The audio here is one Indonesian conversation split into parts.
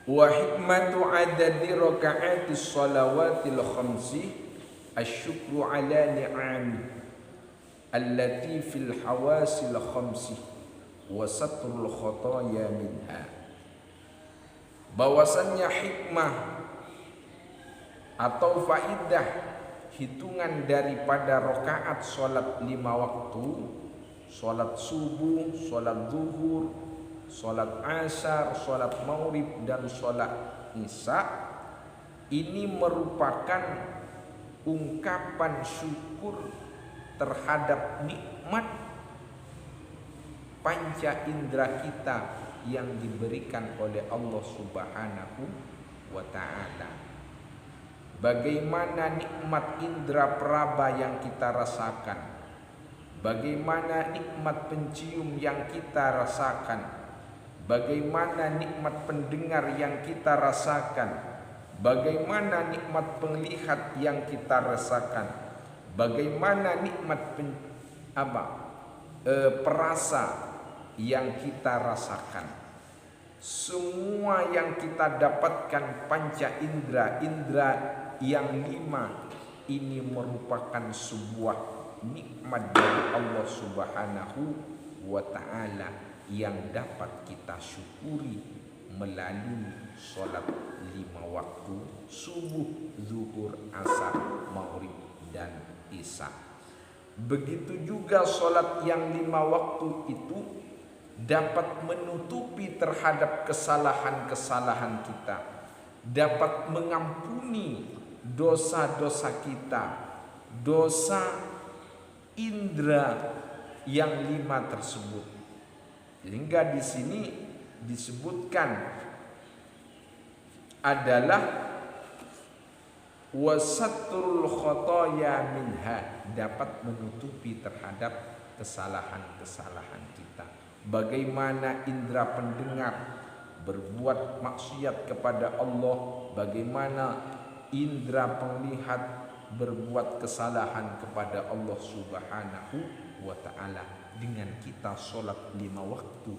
Wa hikmatu adadi raka'atis salawatil khamsi asyukru ala ni'ami allati fil hawasil khamsi wa satrul khataya minha. Bahwasannya hikmah atau faidah hitungan daripada rakaat salat 5 waktu, salat subuh, salat zuhur, salat asar, salat maghrib dan salat isya, ini merupakan ungkapan syukur terhadap nikmat panca indera kita yang diberikan oleh Allah Subhanahu wa ta'ala. Bagaimana nikmat indera peraba yang kita rasakan, bagaimana nikmat pencium yang kita rasakan, bagaimana nikmat pendengar yang kita rasakan, bagaimana nikmat penglihat yang kita rasakan, bagaimana nikmat perasa yang kita rasakan. Semua yang kita dapatkan panca indera yang 5 ini merupakan sebuah nikmat dari Allah Subhanahu wa ta'ala yang dapat kita syukuri melalui sholat 5 waktu subuh, zuhur, asar, maghrib dan isya. Begitu juga sholat yang 5 waktu itu dapat menutupi terhadap kesalahan-kesalahan kita, dapat mengampuni dosa-dosa kita, dosa indera yang 5 tersebut. Hingga di sini disebutkan adalah wasatrul khotoya minha, dapat menutupi terhadap kesalahan-kesalahan kita. Bagaimana indera pendengar berbuat maksiat kepada Allah, bagaimana indera penglihat berbuat kesalahan kepada Allah Subhanahu wa ta'ala. Dengan kita sholat 5 waktu,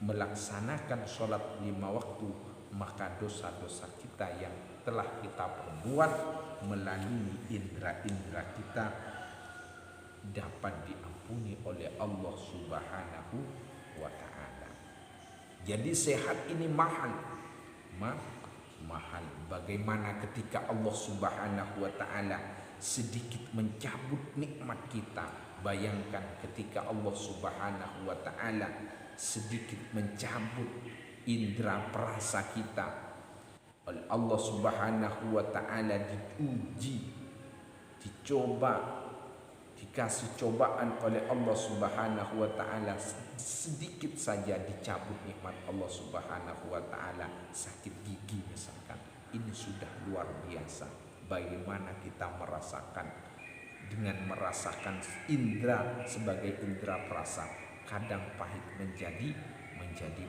melaksanakan sholat 5 waktu, maka dosa-dosa kita yang telah kita perbuat melalui indera-indera kita dapat diampuni oleh Allah Subhanahu wa ta'ala. Jadi sehat ini mahal. Bagaimana ketika Allah Subhanahu wa ta'ala sedikit mencabut nikmat kita. Bayangkan ketika Allah Subhanahu wa ta'ala sedikit mencabut indera perasa kita. Allah Subhanahu wa ta'ala diuji, dicoba, dikasih cobaan oleh Allah Subhanahu wa ta'ala, sedikit saja dicabut nikmat Allah Subhanahu wa ta'ala, sakit gigi misalkan. Ini sudah luar biasa. Bagaimana kita merasakan, dengan merasakan indera sebagai indera perasa, kadang pahit menjadi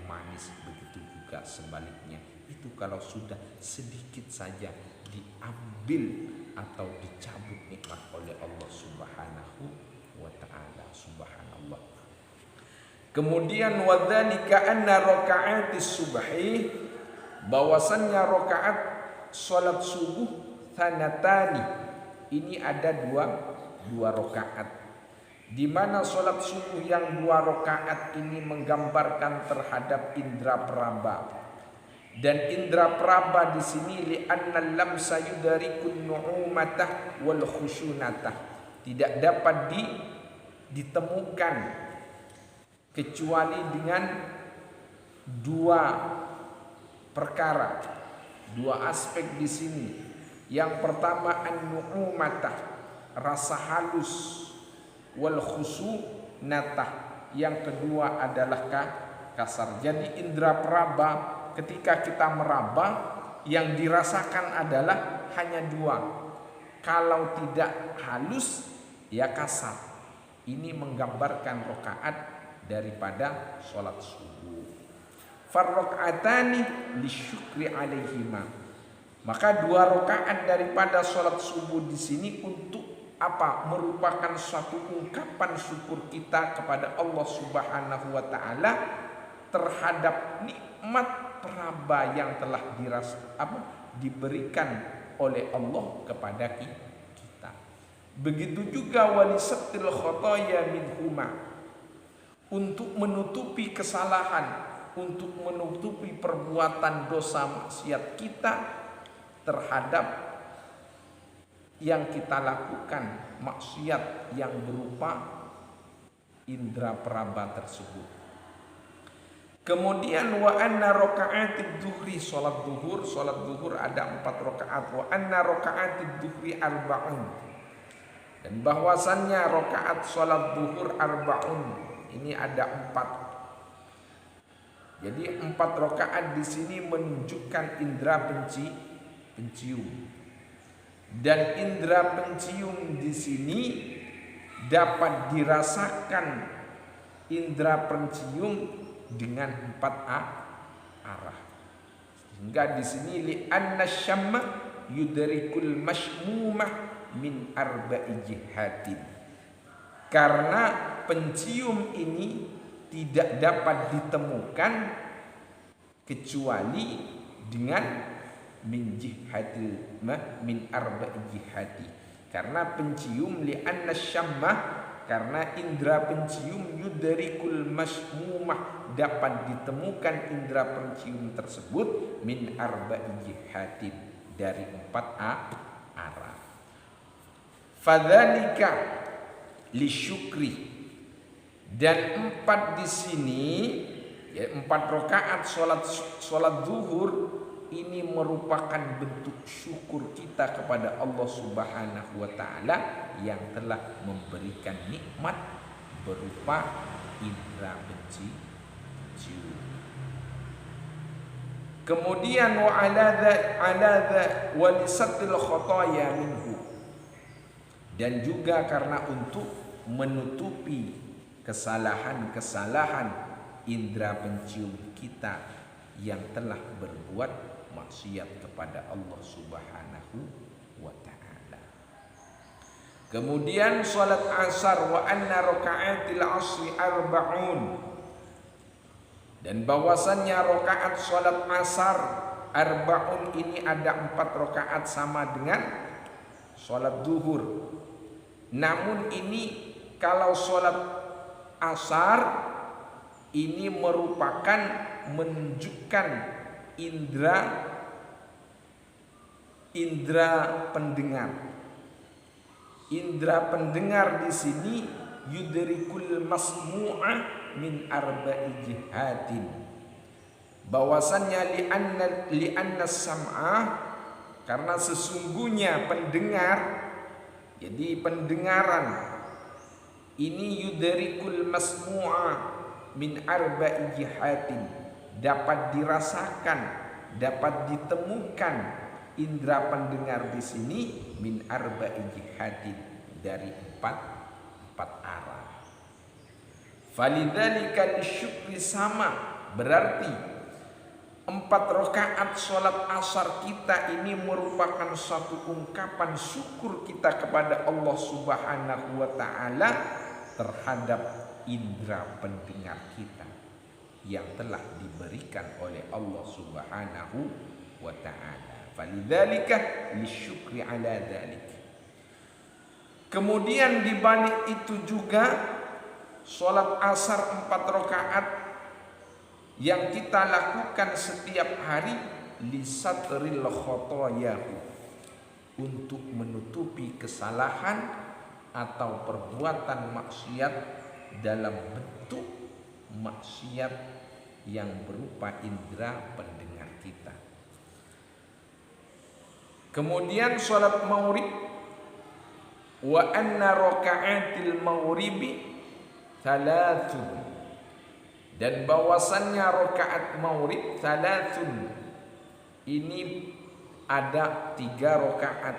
manis, begitu juga sebaliknya. Itu kalau sudah sedikit saja diambil atau dicabut nikmat oleh Allah Subhanahu wa ta'ala. Subhanallah. Kemudian wadzalika anna raka'atis subhi, bahwasannya rakaat salat subuh tsanatani, ini ada dua rakaat, di mana salat subuh yang 2 rakaat ini menggambarkan terhadap indera peraba. Dan indera peraba di sini li'anna lamsa yudarikun nu'umatah wal khusyunatah, tidak dapat ditemukan kecuali dengan 2 perkara, 2 aspek di sini. Yang pertama an-nu'umatah, rasa halus, wal khusyunatah, yang kedua adalah kasar. Jadi indera peraba ketika kita meraba, yang dirasakan adalah hanya 2. Kalau tidak halus, ya kasar. Ini menggambarkan rakaat daripada sholat subuh. Farrokatani lisyukri alaihima, maka 2 rakaat daripada sholat subuh di sini untuk apa? Merupakan suatu ungkapan syukur kita kepada Allah Subhanahu wa ta'ala terhadap nikmat peraba yang telah diberikan oleh Allah kepada kita. Begitu juga walisatil khotoya minhuma, untuk menutupi kesalahan, untuk menutupi perbuatan dosa maksiat kita terhadap yang kita lakukan, maksiat yang berupa indera peraba tersebut. Kemudian wa anna rakaatid duhri, salat duhur ada 4 rakaat. Wa anna rakaatid duhri arba'un, dan bahwasannya rakaat salat duhur arba'un, ini ada 4. Jadi 4 rakaat di sini menunjukkan indera pencium. Dan indera pencium di sini dapat dirasakan indera pencium dengan 4 arah. Sehingga di sini li anna syamma yudrikul mashmumah min arba'i jihatin, karena pencium ini tidak dapat ditemukan kecuali dengan min jihatil min arba'i jihati. Karena pencium li anna syamma, karena indera pencium yudrikul mashmumah, dapat ditemukan indera pencium tersebut min arba'i jihatin, dari 4 arah. Fadzalika lisyukri, dan 4 di sini ya, 4 rakaat salat zuhur ini merupakan bentuk syukur kita kepada Allah Subhanahu wa taala yang telah memberikan nikmat berupa indera pencium. Kemudian wa ala walisatil khotoya minhu, dan juga karena untuk menutupi kesalahan-kesalahan indera pencium kita yang telah berbuat maksiat kepada Allah Subhanahu wa taala. Kemudian salat asar, wa anna raka'atil asri arba'un, dan bahwasannya rakaat salat asar arba'un ini ada 4 rakaat sama dengan salat zuhur. Namun ini kalau salat asar ini merupakan menunjukkan indera pendengar. Indera pendengar di sini yudrikul masmu'a min arba'i jihatin. Bahwasannya li anna sam'a, karena sesungguhnya pendengar, jadi pendengaran ini yudrikul masmu'a min arba'i jihatin, dapat dirasakan, dapat ditemukan indera pendengar di sini min arba'i jihatin, dari 4 arah. Falidzalika lisyukri sama, berarti 4 rakaat salat asar kita ini merupakan satu ungkapan syukur kita kepada Allah Subhanahu wa taala terhadap indera pendengar kita yang telah diberikan oleh Allah Subhanahu wa taala. Falidzalika lisyukri ala dzalik. Kemudian di balik itu juga salat asar 4 rakaat yang kita lakukan setiap hari lisatril khotoyahu, untuk menutupi kesalahan atau perbuatan maksiat dalam bentuk maksiat yang berupa indera pendengar kita. Kemudian salat maghrib, wa anna raka'atil maghribi thalathun, dan bahwasannya rakaat maghrib thalathun ini ada 3 rakaat,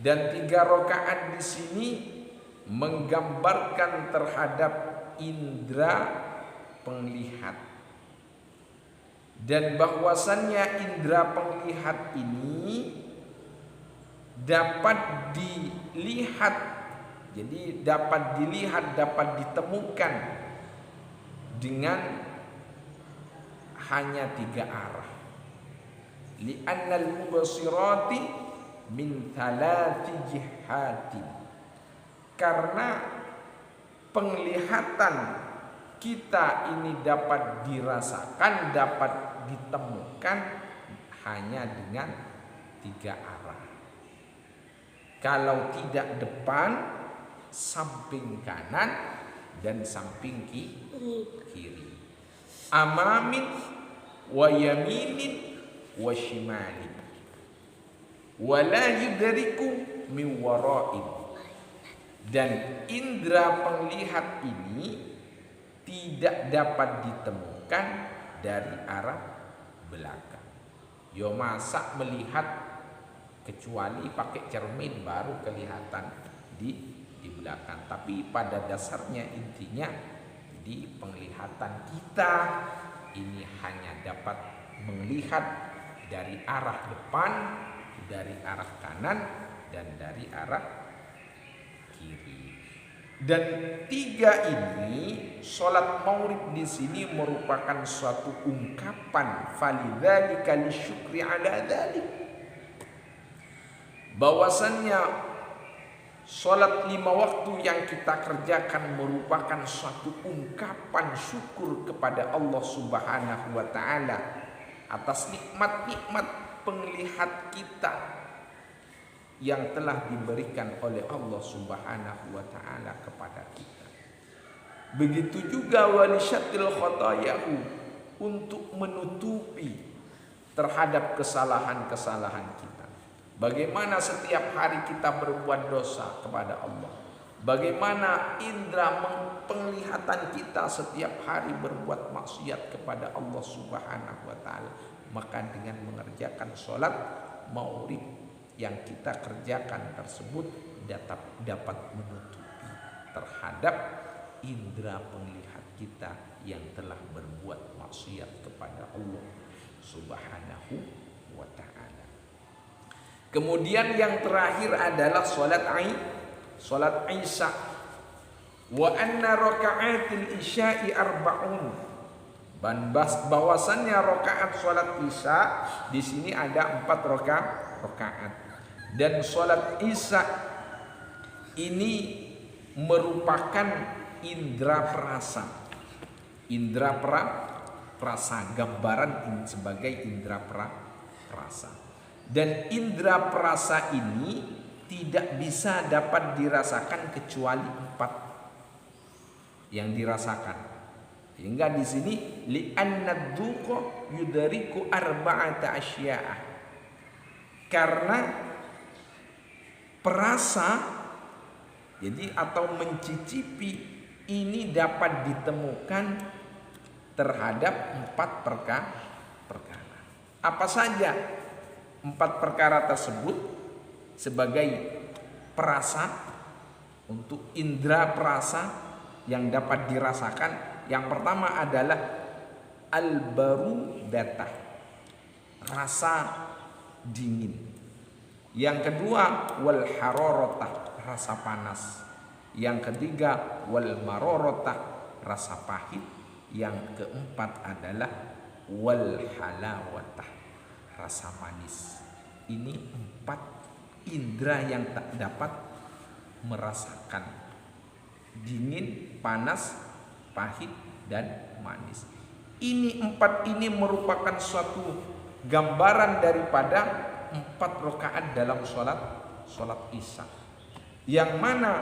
dan 3 rakaat di sini menggambarkan terhadap indera penglihat, dan bahwasannya indera penglihat ini dapat dilihat, jadi dapat dilihat, dapat ditemukan dengan hanya 3 arah. Li'annal mubasirati min thalathi jihati. Karena penglihatan kita ini dapat dirasakan, dapat ditemukan hanya dengan 3 arah. Kalau tidak depan, samping kanan, dan samping kiri. Amamin wa yaminin wa shimalin. Wala yudriku min wara'in. Dan indera penglihat ini tidak dapat ditemukan dari arah belakang. Yo masa melihat kecuali pakai cermin baru kelihatan di belakang. Tapi pada dasarnya intinya di penglihatan kita ini hanya dapat melihat dari arah depan, dari arah kanan, dan dari arah kiri. Dan 3 ini sholat maghrib di sini merupakan suatu ungkapan falidzalika lisyukri ala dzalik, bahwasannya sholat 5 waktu yang kita kerjakan merupakan suatu ungkapan syukur kepada Allah Subhanahu wa ta'ala atas nikmat-nikmat penglihat kita yang telah diberikan oleh Allah Subhanahu wa ta'ala kepada kita. Begitu juga walisyatil khotayahu, untuk menutupi terhadap kesalahan-kesalahan kita. Bagaimana setiap hari kita berbuat dosa kepada Allah. Bagaimana indera penglihatan kita setiap hari berbuat maksiat kepada Allah Subhanahu wa ta'ala. Maka dengan mengerjakan sholat maghrib yang kita kerjakan tersebut dapat menutupi terhadap indera penglihat kita yang telah berbuat maksiat kepada Allah Subhanahu wa ta'ala. Kemudian yang terakhir adalah sholat Isya. Wa anna raka'atil isya'i arba'un. Bahwasannya rakaat sholat Isya di sini ada 4 rakaat. Dan sholat Isya ini merupakan indera perasa. Indera perasa, gambaran sebagai indera perasa. Dan indera perasa ini tidak bisa dapat dirasakan kecuali 4 yang dirasakan. Hingga di sini li'anna dzuqa yudariku arba'ata asya'a. Karena perasa jadi atau mencicipi ini dapat ditemukan terhadap 4 perkara. Apa saja 4 perkara tersebut sebagai perasa untuk indera perasa yang dapat dirasakan? Yang pertama adalah al-barudatah, rasa dingin. Yang kedua wal hararotah, rasa panas. Yang ketiga wal marorotah, rasa pahit. Yang keempat adalah wal halawatah, rasa manis. Ini 4 indera yang tak dapat merasakan dingin, panas, pahit, dan manis. Ini 4 ini merupakan suatu gambaran daripada 4 rakaat dalam sholat Isya. Yang mana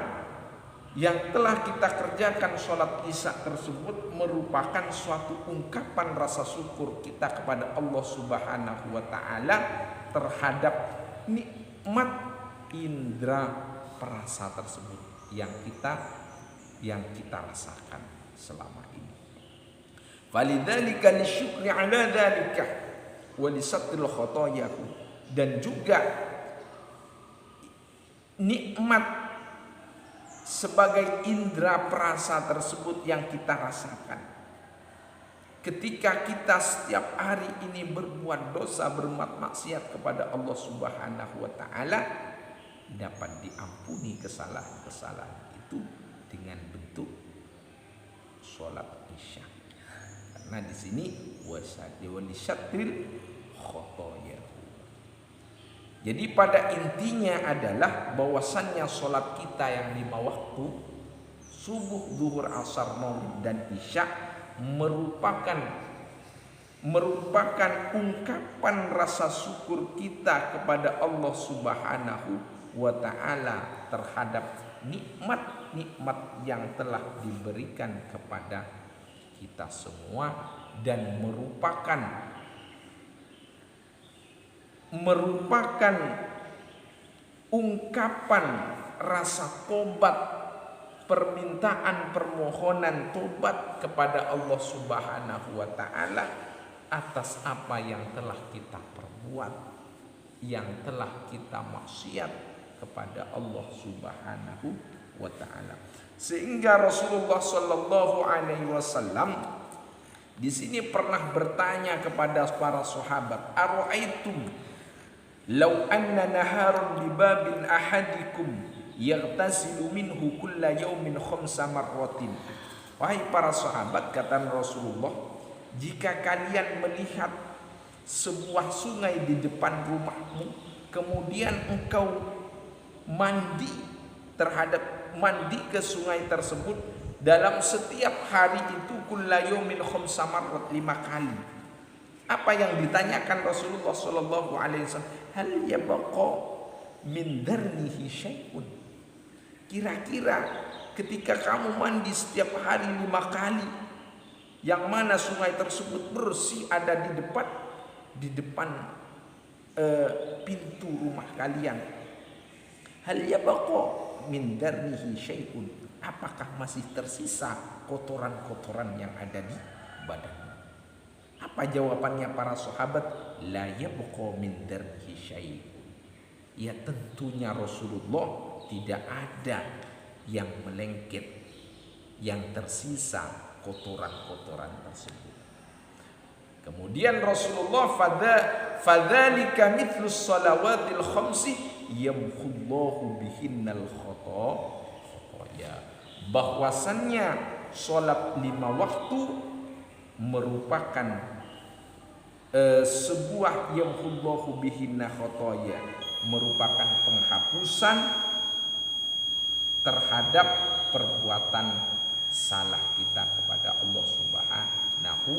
yang telah kita kerjakan sholat Isya tersebut merupakan suatu ungkapan rasa syukur kita kepada Allah Subhanahu wa ta'ala terhadap nikmat indera perasa tersebut yang kita rasakan selama ini. Falidzalika lisyukri ala dzalika wa lisattil khotayahu. Dan juga nikmat sebagai indera perasa tersebut yang kita rasakan ketika kita setiap hari ini berbuat dosa, berbuat maksiat kepada Allah Subhanahu wa ta'ala, dapat diampuni kesalahan-kesalahan itu dengan bentuk sholat Isya. Karena di sini walisyatril khotoya. Jadi pada intinya adalah bahwasannya sholat kita yang 5 waktu, subuh, zuhur, asar, maghrib dan isya merupakan ungkapan rasa syukur kita kepada Allah Subhanahu wa taala terhadap nikmat-nikmat yang telah diberikan kepada kita semua, dan merupakan ungkapan rasa tobat, permintaan permohonan tobat kepada Allah Subhanahu wa taala atas apa yang telah kita perbuat, yang telah kita maksiat kepada Allah Subhanahu wa taala. Sehingga Rasulullah sallallahu alaihi wasallam di sini pernah bertanya kepada para sahabat, "Ara'aitum law anna naharun bi babin ahadikum yaghtasilu minhu kulla yawmin khamsa marratin." Wahai para sahabat, kata Rasulullah, jika kalian melihat sebuah sungai di depan rumahmu, kemudian engkau mandi ke sungai tersebut dalam setiap hari itu kulla yawmin khamsa marrat, 5 kali. Apa yang ditanyakan Rasulullah sallallahu alaihi wasallam? Hal yabqa min darnihi syai'un. Kira-kira ketika kamu mandi setiap hari 5 kali, yang mana sungai tersebut bersih, ada di depan pintu rumah kalian, hal yabqa min darnihi syai'un, apakah masih tersisa kotoran-kotoran yang ada di badanmu? Apa jawabannya para sahabat? La yabqa min darnihi syai'un. Ya tentunya Rasulullah, tidak ada yang melengket, yang tersisa kotoran-kotoran tersebut. Kemudian Rasulullah, fadzalika mithlus salawatil khamsi yamhullahu bihinnal khotoya. Bahwasannya salat 5 waktu merupakan sebuah yamhullahu bihinna khotoya, merupakan penghapusan terhadap perbuatan salah kita kepada Allah Subhanahu